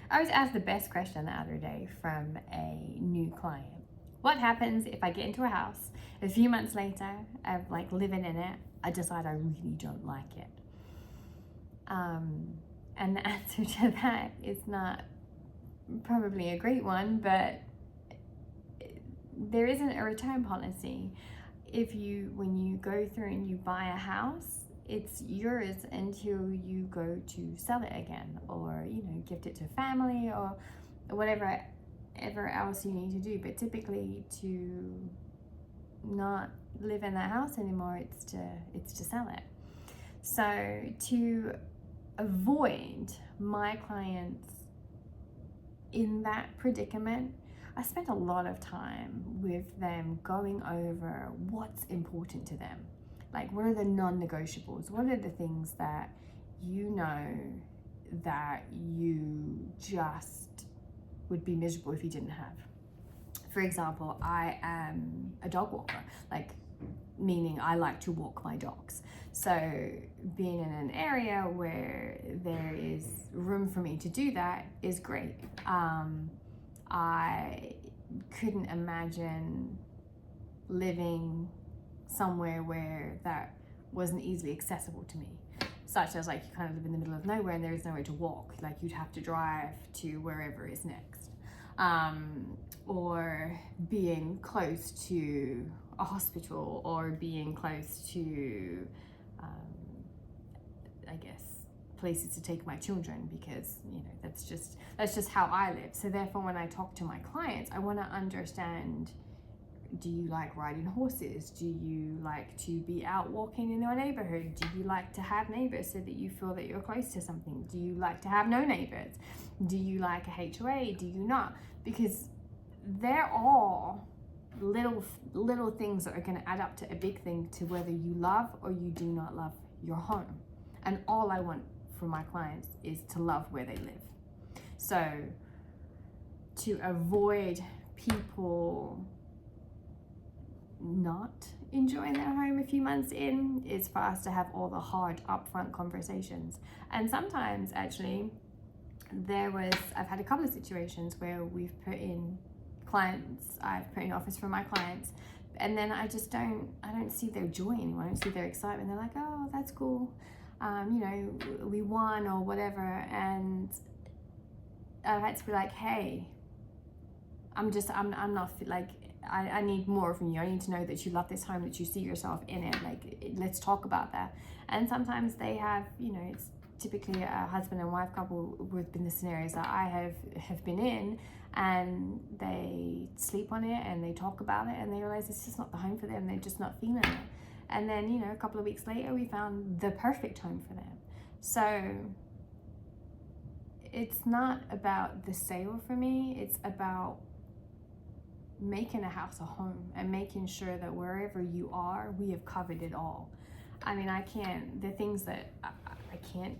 I was asked the best question the other day from a new client. What happens if I get into a house, a few months later, of like living in it, I decide I really don't like it? And the answer to that is not probably a great one, but there isn't a return policy. When you go through and you buy a house, it's yours until you go to sell it again, or gift it to family, or whatever ever else you need to do. But typically, to not live in that house anymore, it's to sell it. So to avoid my clients in that predicament, I spent a lot of time with them going over what's important to them. Like, what are the non-negotiables? What are the things that that you just would be miserable if you didn't have? For example, I am a dog walker, meaning I like to walk my dogs. So being in an area where there is room for me to do that is great. I couldn't imagine living somewhere where that wasn't easily accessible to me, such as you kind of live in the middle of nowhere and there is nowhere to walk. You'd have to drive to wherever is next, or being close to a hospital, or being close to I guess places to take my children, because that's just how I live. So therefore, when I talk to my clients, I want to understand: do you like riding horses? Do you like to be out walking in your neighborhood? Do you like to have neighbors so that you feel that you're close to something? Do you like to have no neighbors? Do you like a HOA? Do you not? Because they're all little things that are going to add up to a big thing, to whether you love or you do not love your home. And all I want for my clients is to love where they live. So to avoid people not enjoying their home a few months in, is for us to have all the hard upfront conversations. And sometimes actually I've had a couple of situations where I've put in offers for my clients, and then I don't see their joy anymore. I don't see their excitement. They're like, oh, that's cool, we won or whatever. And I've had to be like, hey, I'm not I need more from you. I need to know that you love this home, that you see yourself in it. Let's talk about that. And sometimes they have, it's typically a husband and wife couple would been the scenarios that I have been in, and they sleep on it and they talk about it and they realize it's just not the home for them. They're just not feeling it. And then, a couple of weeks later, we found the perfect home for them. So it's not about the sale for me. It's about making a house a home and making sure that wherever you are, we have covered it all. I mean, the things that I can't,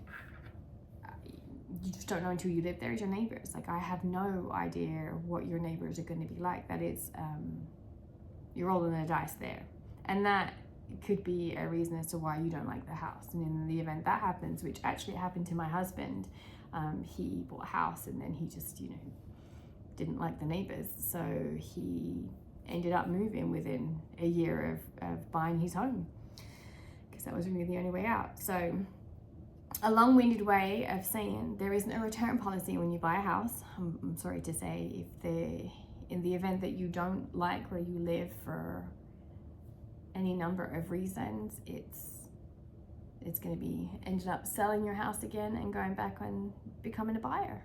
you just don't know until you live there, is your neighbors. I have no idea what your neighbors are going to be like. That is, you're rolling the dice there. And that could be a reason as to why you don't like the house. And in the event that happens, which actually happened to my husband, he bought a house and then he just, didn't like the neighbors. So he ended up moving within a year of buying his home, because that was really the only way out. So a long-winded way of saying there isn't a return policy when you buy a house. I'm sorry to say, in the event that you don't like where you live for any number of reasons, it's going to be ended up selling your house again and going back and becoming a buyer.